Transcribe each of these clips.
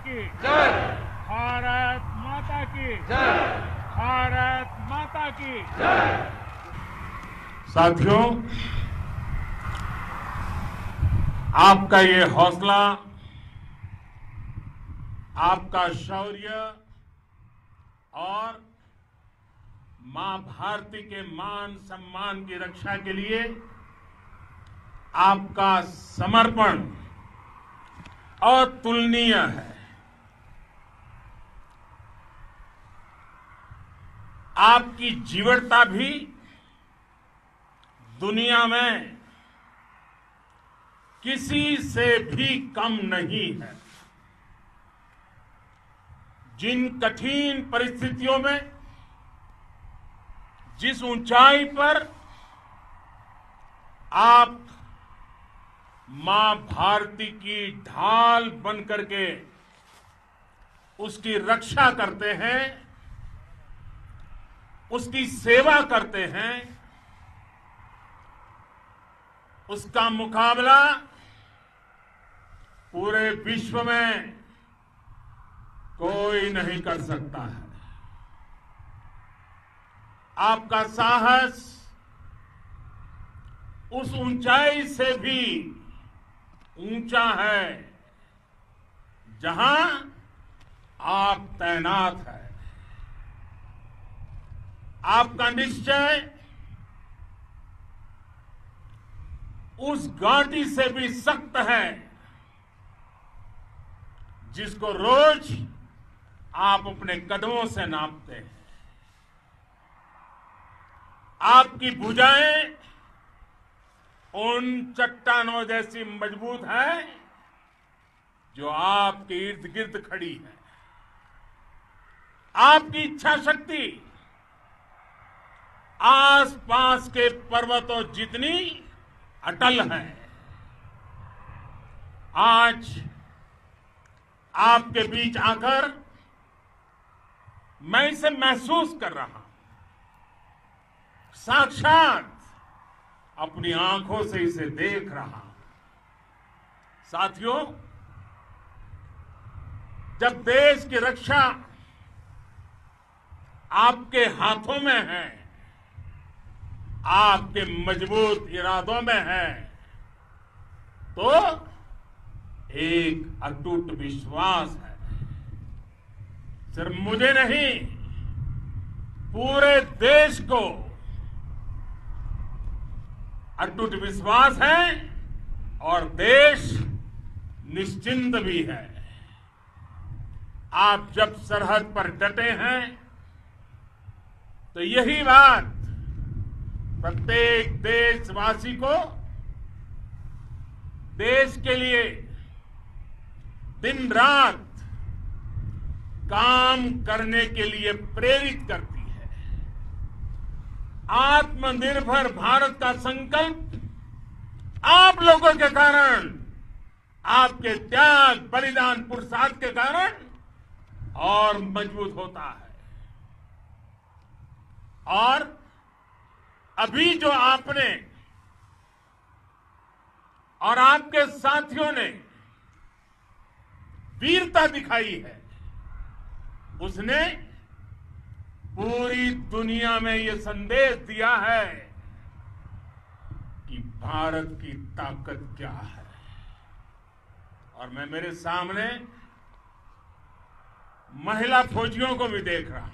की जय। भारत माता की जय। भारत माता की जय। साथियों, आपका ये हौसला, आपका शौर्य और मां भारती के मान सम्मान की रक्षा के लिए आपका समर्पण अतुलनीय है। आपकी जीवटता भी दुनिया में किसी से भी कम नहीं है। जिन कठिन परिस्थितियों में, जिस ऊंचाई पर आप मां भारती की ढाल बनकर के उसकी रक्षा करते हैं, उसकी सेवा करते हैं, उसका मुकाबला पूरे विश्व में कोई नहीं कर सकता है। आपका साहस उस ऊंचाई से भी ऊंचा है जहां आप तैनात हैं। आपका निश्चय उस घाटी से भी सख्त है जिसको रोज आप अपने कदमों से नापते हैं। आपकी भुजाएं उन चट्टानों जैसी मजबूत है जो आपके इर्द गिर्द खड़ी है। आपकी इच्छा शक्ति आसपास के पर्वतों जितनी अटल है। आज आपके बीच आकर मैं इसे महसूस कर रहा हूं, साक्षात अपनी आंखों से इसे देख रहा हूं। साथियों, जब देश की रक्षा आपके हाथों में है, आपके मजबूत इरादों में है, तो एक अटूट विश्वास है। सिर्फ मुझे नहीं, पूरे देश को अटूट विश्वास है और देश निश्चिंत भी है। आप जब सरहद पर डटे हैं तो यही बात प्रत्येक देशवासी को देश के लिए दिन रात काम करने के लिए प्रेरित करती है। आत्मनिर्भर भारत का संकल्प आप लोगों के कारण, आपके त्याग, बलिदान, पुरुषार्थ के कारण और मजबूत होता है। और अभी जो आपने और आपके साथियों ने वीरता दिखाई है, उसने पूरी दुनिया में यह संदेश दिया है कि भारत की ताकत क्या है। और मैं मेरे सामने महिला फौजियों को भी देख रहा हूं।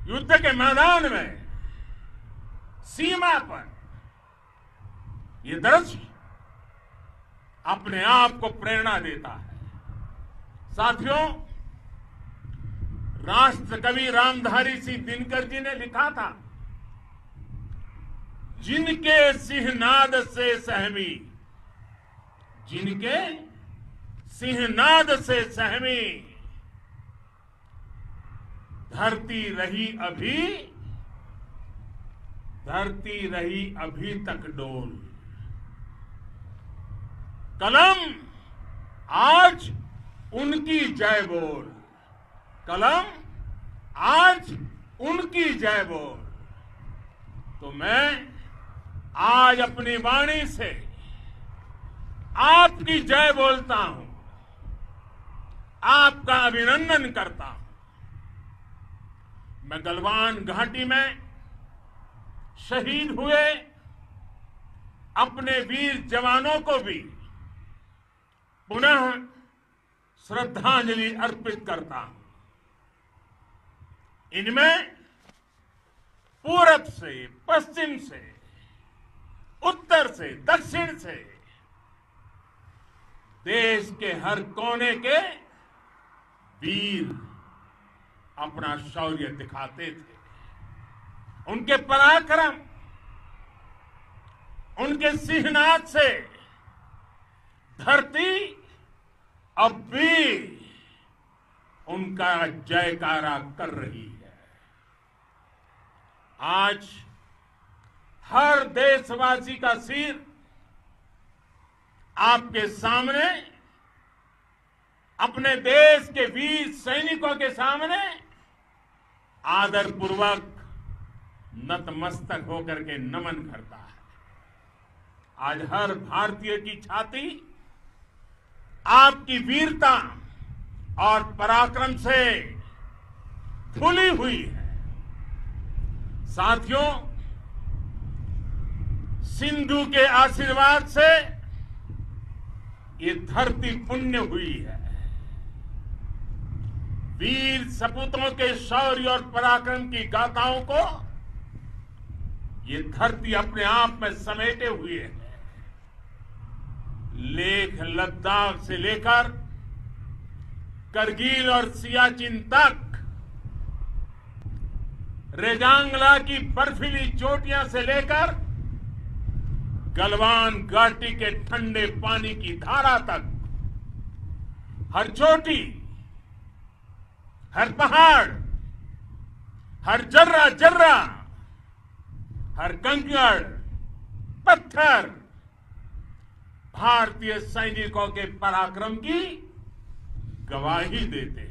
युद्ध के मैदान में, सीमा पर यह दृश्य अपने आप को प्रेरणा देता है। साथियों, राष्ट्र कवि रामधारी सिंह दिनकर जी ने लिखा था, जिनके सिंहनाद से सहमी, जिनके सिंहनाद से सहमी, धरती रही अभी तक डोल। कलम आज उनकी जय बोल, कलम आज उनकी जय बोल। तो मैं आज अपनी वाणी से आपकी जय बोलता हूं, आपका अभिनंदन करता हूं। मैं गलवान घाटी में शहीद हुए अपने वीर जवानों को भी पुनः श्रद्धांजलि अर्पित करता हूं। इनमें पूरब से, पश्चिम से, उत्तर से, दक्षिण से देश के हर कोने के वीर अपना शौर्य दिखाते थे। उनके पराक्रम, उनके सिंहनाद से धरती अब भी उनका जयकारा कर रही है। आज हर देशवासी का सिर आपके सामने, अपने देश के वीर सैनिकों के सामने आदरपूर्वक नतमस्तक होकर के नमन करता है। आज हर भारतीय की छाती आपकी वीरता और पराक्रम से फूली हुई है। साथियों, सिंधु के आशीर्वाद से ये धरती पुण्य हुई है। वीर सपूतों के शौर्य और पराक्रम की गाथाओं को ये धरती अपने आप में समेटे हुए है। लेह लद्दाख से लेकर करगिल और सियाचिन तक, रेजांगला की बर्फीली चोटियां से लेकर गलवान घाटी के ठंडे पानी की धारा तक, हर चोटी, हर पहाड़, हर जर्रा जर्रा, हर कंकड़, पत्थर भारतीय सैनिकों के पराक्रम की गवाही देते हैं।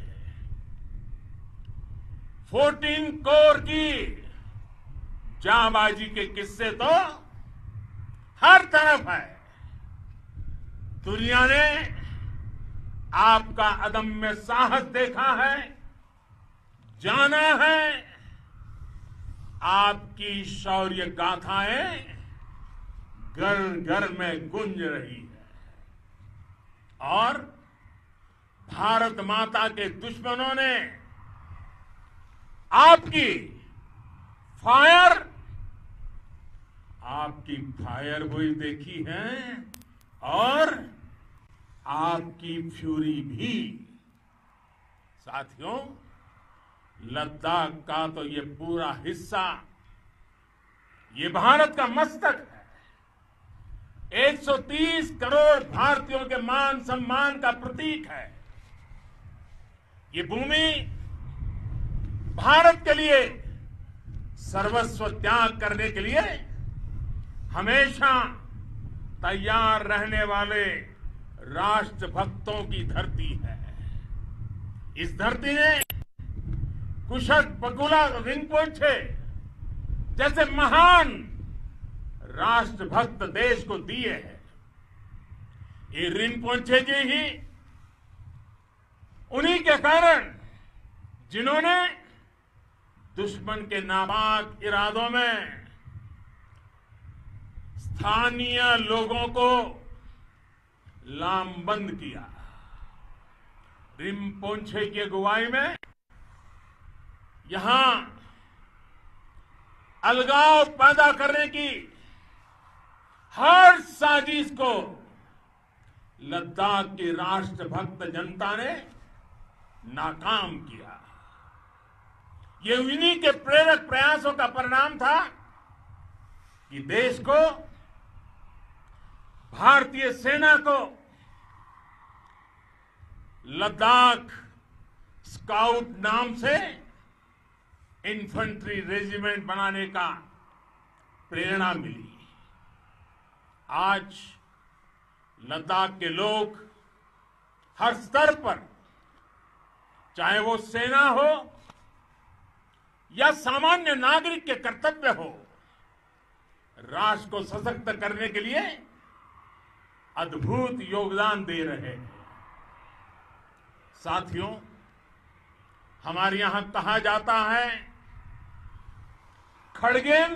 14 कोर की जांबाजी के किस्से तो हर तरफ है। दुनिया ने आपका अदम्य साहस देखा है, जाना है। आपकी शौर्य गाथाएं घर घर में गूंज रही है और भारत माता के दुश्मनों ने आपकी फायर हुई देखी है और आपकी फ्यूरी भी। साथियों, लद्दाख का तो ये पूरा हिस्सा ये भारत का मस्तक है। 130 करोड़ भारतीयों के मान सम्मान का प्रतीक है। ये भूमि भारत के लिए सर्वस्व त्याग करने के लिए हमेशा तैयार रहने वाले राष्ट्रभक्तों की धरती है। इस धरती ने कुशक बकुला रिंपोचे जैसे महान राष्ट्रभक्त देश को दिए हैं। ये रिंपोचे जी ही उन्हीं के कारण जिन्होंने दुश्मन के नापाक इरादों में स्थानीय लोगों को लामबंद किया। रिंपोचे की अगुवाई में यहां अलगाव पैदा करने की हर साजिश को लद्दाख की राष्ट्रभक्त जनता ने नाकाम किया। ये उन्हीं के प्रेरक प्रयासों का परिणाम था कि देश को, भारतीय सेना को लद्दाख स्काउट नाम से इन्फेंट्री रेजिमेंट बनाने का प्रेरणा मिली। आज लद्दाख के लोग हर स्तर पर, चाहे वो सेना हो या सामान्य नागरिक के कर्तव्य हो, राष्ट्र को सशक्त करने के लिए अद्भुत योगदान दे रहे हैं। साथियों, हमारे यहां कहा जाता है, खड्गेन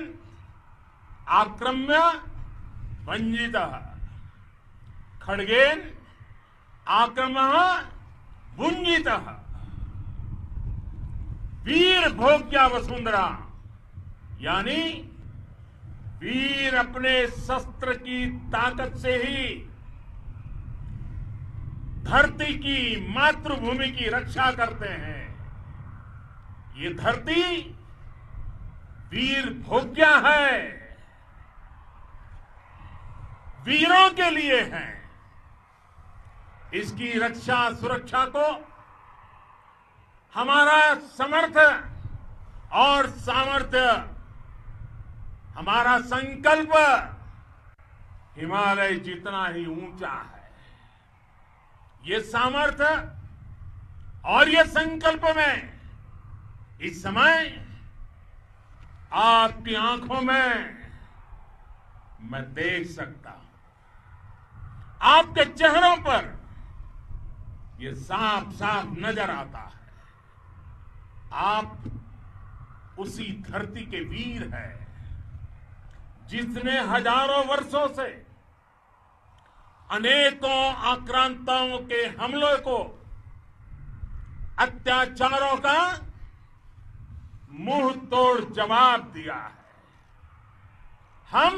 आक्रम्य भंजितः, खड्गेन आक्रम्य भुंजितः, वीर भोग्या वसुंधरा, यानी वीर अपने शस्त्र की ताकत से ही धरती की, मातृभूमि की रक्षा करते हैं। ये धरती वीर भोग्या है, वीरों के लिए है। इसकी रक्षा सुरक्षा को हमारा समर्थ और सामर्थ्य, हमारा संकल्प हिमालय जितना ही ऊंचा है। ये सामर्थ्य और ये संकल्प में इस समय आपकी आंखों में मैं देख सकता हूं। आपके चेहरों पर ये साफ साफ नजर आता है। आप उसी धरती के वीर हैं जिसने हजारों वर्षों से अनेकों आक्रांताओं के हमलों को, अत्याचारों का मुंह तोड़ जवाब दिया है। हम,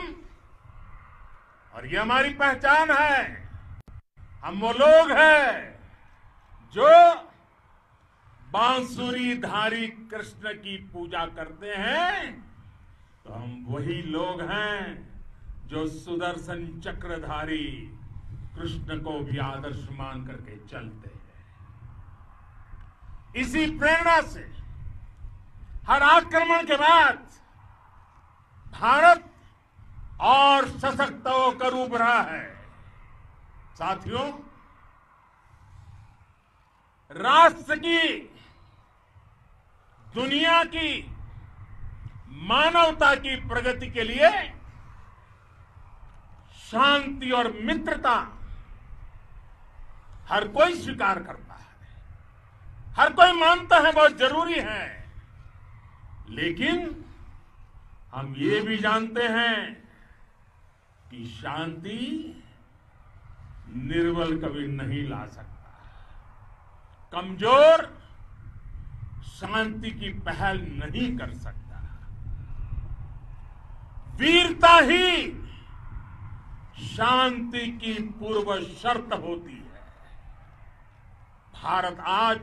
और ये हमारी पहचान है, हम वो लोग हैं जो बांसुरीधारी कृष्ण की पूजा करते हैं, तो हम वही लोग हैं जो सुदर्शन चक्रधारी कृष्ण को भी आदर्श मान करके चलते हैं। इसी प्रेरणा से हर आक्रमण के बाद भारत और सशक्त होकर उभरा है। साथियों, राष्ट्र की, दुनिया की, मानवता की प्रगति के लिए शांति और मित्रता हर कोई स्वीकार करता है, हर कोई मानता है बहुत जरूरी है। लेकिन हम ये भी जानते हैं कि शांति निर्बल कभी नहीं ला सकता। कमजोर शांति की पहल नहीं कर सकता। वीरता ही शांति की पूर्व शर्त होती है। भारत आज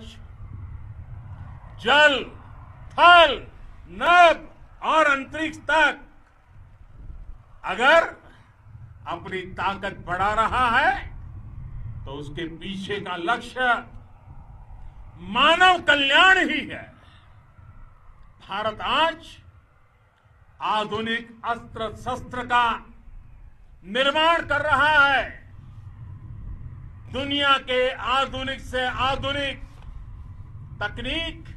जल, थल, नभ और अंतरिक्ष तक अगर अपनी ताकत बढ़ा रहा है तो उसके पीछे का लक्ष्य मानव कल्याण ही है। भारत आज आधुनिक अस्त्र शस्त्र का निर्माण कर रहा है। दुनिया के आधुनिक से आधुनिक तकनीक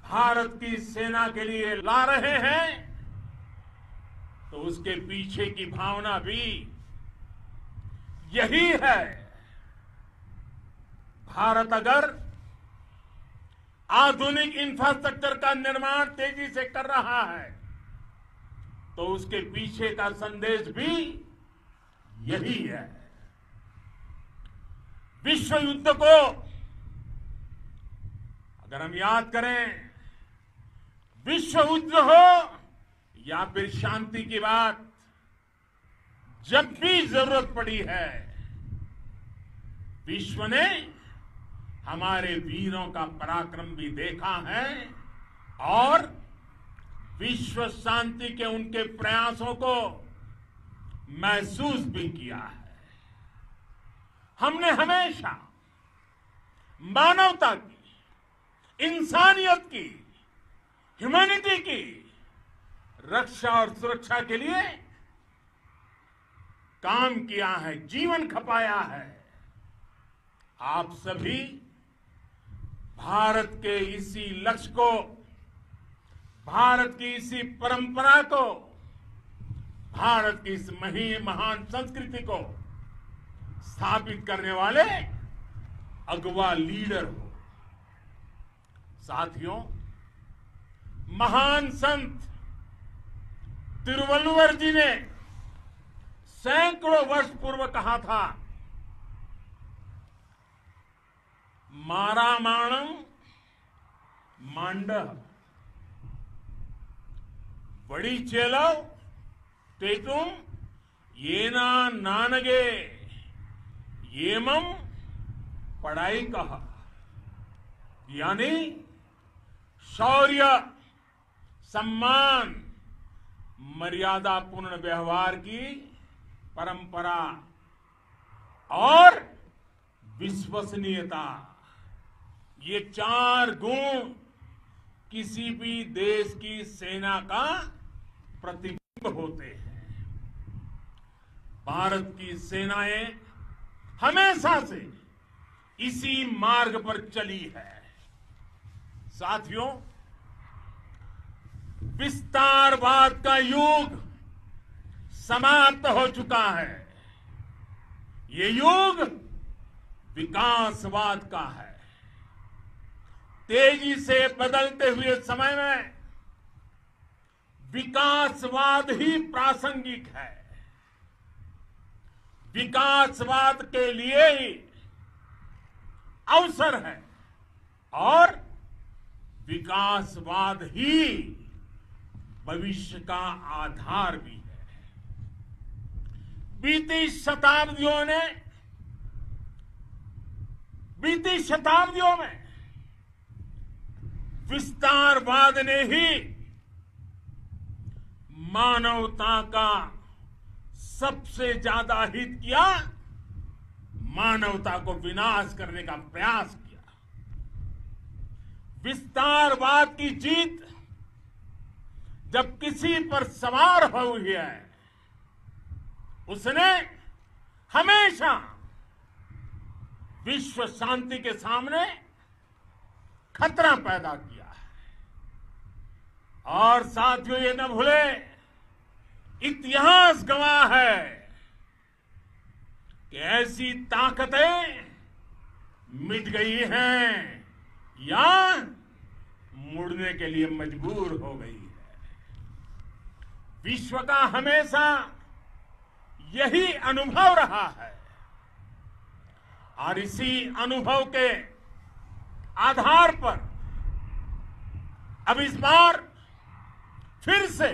भारत की सेना के लिए ला रहे हैं, तो उसके पीछे की भावना भी यही है। भारत अगर आधुनिक इंफ्रास्ट्रक्चर का निर्माण तेजी से कर रहा है तो उसके पीछे का संदेश भी यही है। विश्व युद्ध को अगर हम याद करें, विश्व युद्ध हो या फिर शांति की बात, जब भी जरूरत पड़ी है विश्व ने हमारे वीरों का पराक्रम भी देखा है और विश्व शांति के उनके प्रयासों को महसूस भी किया है। हमने हमेशा मानवता की, इंसानियत की, ह्यूमैनिटी की रक्षा और सुरक्षा के लिए काम किया है, जीवन खपाया है। आप सभी भारत के इसी लक्ष्य को, भारत की इसी परंपरा को, भारत की इस महान संस्कृति को स्थापित करने वाले अगवा लीडर हो। साथियों, महान संत तिरुवल्लुवर जी ने सैकड़ों वर्ष पूर्व कहा था, मारामाणम मांडह बड़ी चेलव तेतुम येना नानगे येमम पढ़ाई कहा। यानी शौर्य, सम्मान, मर्यादापूर्ण व्यवहार की परंपरा और विश्वसनीयता, ये चार गुण किसी भी देश की सेना का प्रतिबिंब होते हैं। भारत की सेनाएं हमेशा से इसी मार्ग पर चली है। साथियों, विस्तारवाद का युग समाप्त हो चुका है। ये युग विकासवाद का है। तेजी से बदलते हुए समय में विकासवाद ही प्रासंगिक है। विकासवाद के लिए ही अवसर है और विकासवाद ही भविष्य का आधार भी है। बीती शताब्दियों में विस्तारवाद ने ही मानवता का सबसे ज्यादा हित किया, मानवता को विनाश करने का प्रयास किया। विस्तारवाद की जीत जब किसी पर सवार हुई है, उसने हमेशा विश्व शांति के सामने खतरा पैदा किया है। और साथियों, ये न भूले, इतिहास गवाह है कि ऐसी ताकतें मिट गई हैं या मुड़ने के लिए मजबूर हो गई है। विश्व का हमेशा यही अनुभव रहा है और इसी अनुभव के आधार पर अब इस बार फिर से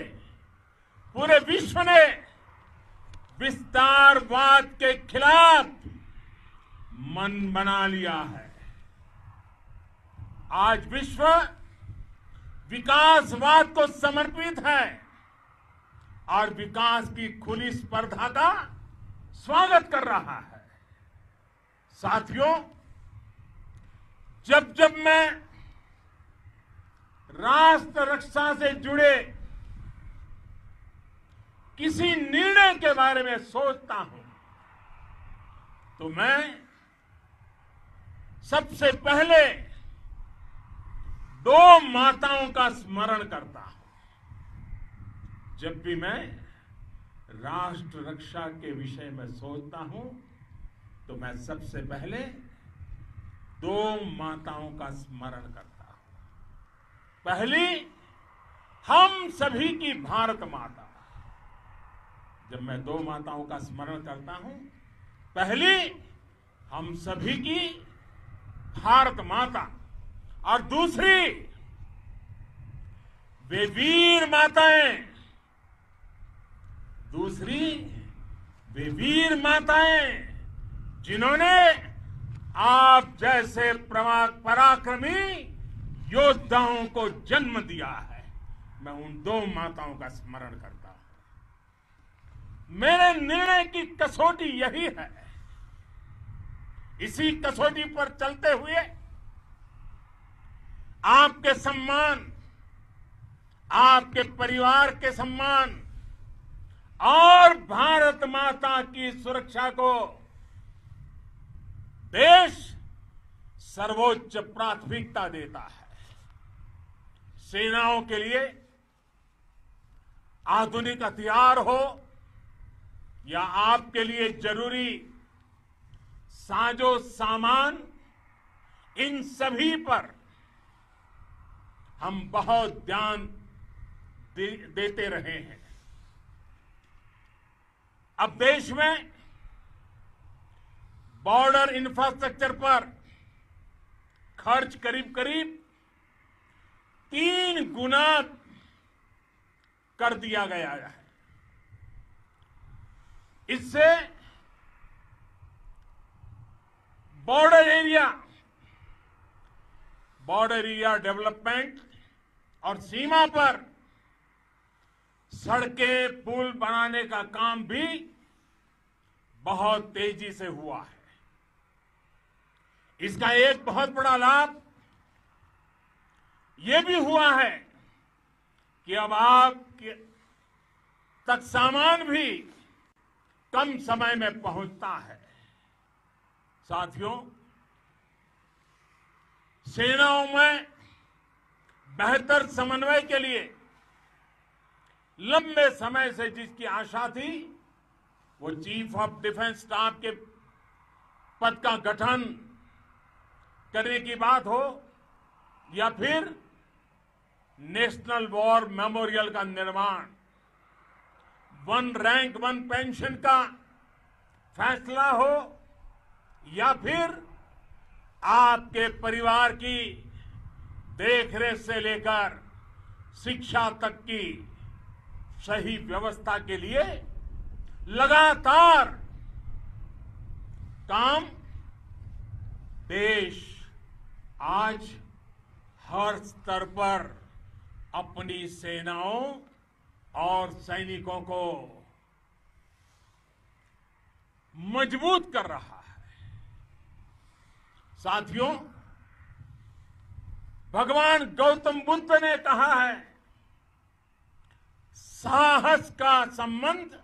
पूरे विश्व ने विस्तारवाद के खिलाफ मन बना लिया है। आज विश्व विकासवाद को समर्पित है और विकास की खुली स्पर्धा का स्वागत कर रहा है। साथियों, जब जब मैं राष्ट्र रक्षा से जुड़े किसी निर्णय के बारे में सोचता हूं, तो मैं सबसे पहले दो माताओं का स्मरण करता हूं। जब भी मैं राष्ट्र रक्षा के विषय में सोचता हूं, तो मैं सबसे पहले दो माताओं का स्मरण करता हूं। पहली, हम सभी की भारत माता। जब मैं दो माताओं का स्मरण करता हूं, पहली हम सभी की भारत माता और दूसरी वे वीर माताएं, जिन्होंने आप जैसे पराक्रमी योद्धाओं को जन्म दिया है। मैं उन दो माताओं का स्मरण करता हूं। मेरे निर्णय की कसौटी यही है। इसी कसौटी पर चलते हुए आपके सम्मान, आपके परिवार के सम्मान और भारत माता की सुरक्षा को देश सर्वोच्च प्राथमिकता देता है। सेनाओं के लिए आधुनिक हथियार हो या आपके लिए जरूरी साजो सामान, इन सभी पर हम बहुत ध्यान देते रहे हैं। अब देश में बॉर्डर इंफ्रास्ट्रक्चर पर खर्च करीब करीब 3 गुना कर दिया गया है। इससे बॉर्डर एरिया डेवलपमेंट और सीमा पर सड़कें पुल बनाने का काम भी बहुत तेजी से हुआ है। इसका एक बहुत बड़ा लाभ ये भी हुआ है कि अब आप तक सामान भी कम समय में पहुंचता है। साथियों, सेनाओं में बेहतर समन्वय के लिए लंबे समय से जिसकी आशा थी, वो चीफ ऑफ डिफेंस स्टाफ के पद का गठन करने की बात हो या फिर नेशनल वॉर मेमोरियल का निर्माण, 1 रैंक 1 पेंशन का फैसला हो या फिर आपके परिवार की देखरेख से लेकर शिक्षा तक की सही व्यवस्था के लिए लगातार काम देश आज हर स्तर पर अपनी सेनाओं और सैनिकों को मजबूत कर रहा है। साथियों, भगवान गौतम बुद्ध ने कहा है, साहस का संबंध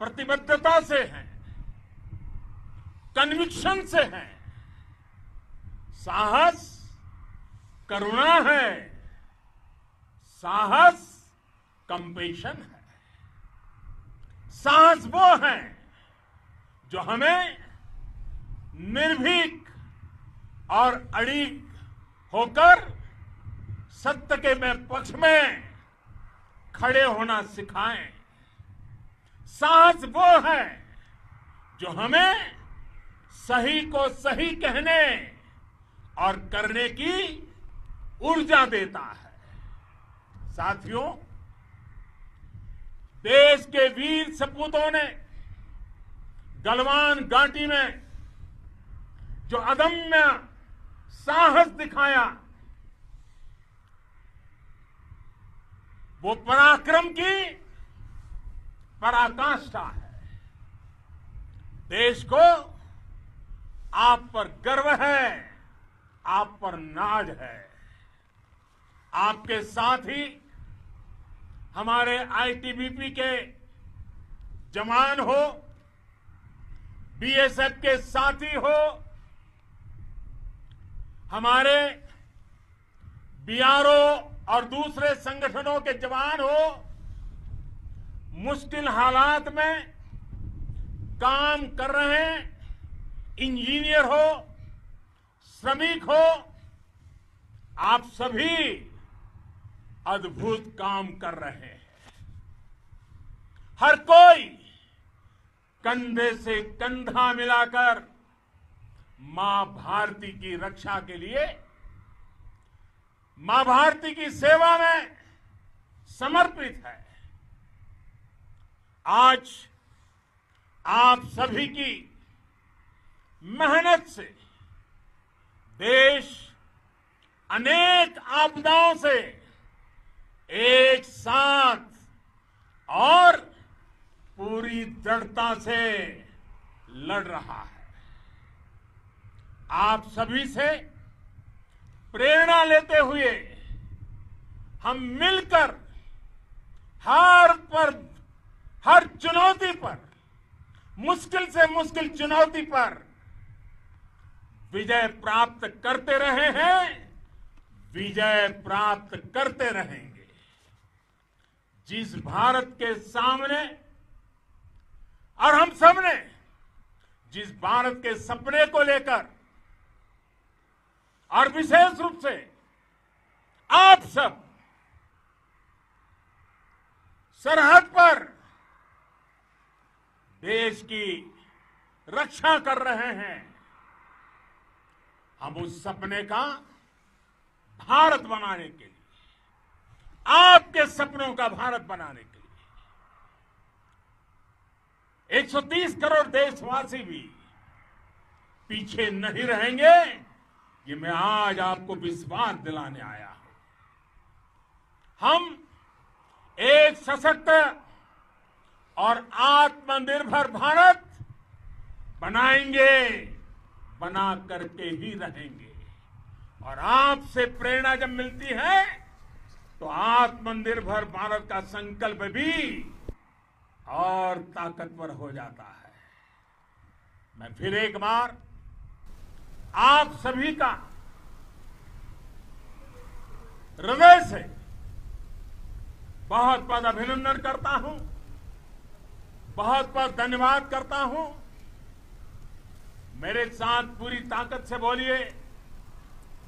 प्रतिबद्धता से है, कन्विक्शन से है। साहस करुणा है, साहस कंपेशन है। साहस वो है जो हमें निर्भीक और अड़िग होकर सत्य के पक्ष में खड़े होना सिखाएं। साहस वो है जो हमें सही को सही कहने और करने की ऊर्जा देता है। साथियों, देश के वीर सपूतों ने गलवान घाटी में जो अदम्य साहस दिखाया, वो पराक्रम की पराकाष्ठा है। देश को आप पर गर्व है, आप पर नाज है। आपके साथ ही हमारे आईटीबीपी के जवान हो, बीएसएफ के साथी हो, हमारे बीआरओ और दूसरे संगठनों के जवान हो, मुश्किल हालात में काम कर रहे हैं, इंजीनियर हो, श्रमिक हो, आप सभी अद्भुत काम कर रहे हैं। हर कोई कंधे से कंधा मिलाकर मां भारती की रक्षा के लिए, मां भारती की सेवा में समर्पित है। आज आप सभी की मेहनत से देश अनेक आपदाओं से एक साथ और पूरी दृढ़ता से लड़ रहा है। आप सभी से प्रेरणा लेते हुए हम मिलकर हर चुनौती पर, मुश्किल से मुश्किल चुनौती पर विजय प्राप्त करते रहे हैं, विजय प्राप्त करते रहेंगे। जिस भारत के सामने और हम सबने जिस भारत के सपने को लेकर और विशेष रूप से आप सब सरहद पर देश की रक्षा कर रहे हैं, हम उस सपने का भारत बनाने के लिए, आपके सपनों का भारत बनाने के लिए 130 करोड़ देशवासी भी पीछे नहीं रहेंगे, ये मैं आज आपको विश्वास दिलाने आया हूं। हम एक सशक्त और आत्मनिर्भर भारत बनाएंगे, बना करके ही रहेंगे। और आपसे प्रेरणा जब मिलती है तो आत्मनिर्भर भारत का संकल्प भी और ताकतवर हो जाता है। मैं फिर एक बार आप सभी का हृदय से बहुत बहुत अभिनंदन करता हूं, बहुत बहुत धन्यवाद करता हूं। मेरे साथ पूरी ताकत से बोलिए,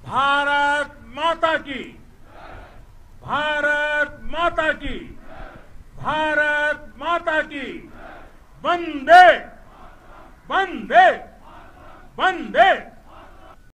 भारत माता की, भारत माता की, भारत माता की, वंदे वंदे वंदे।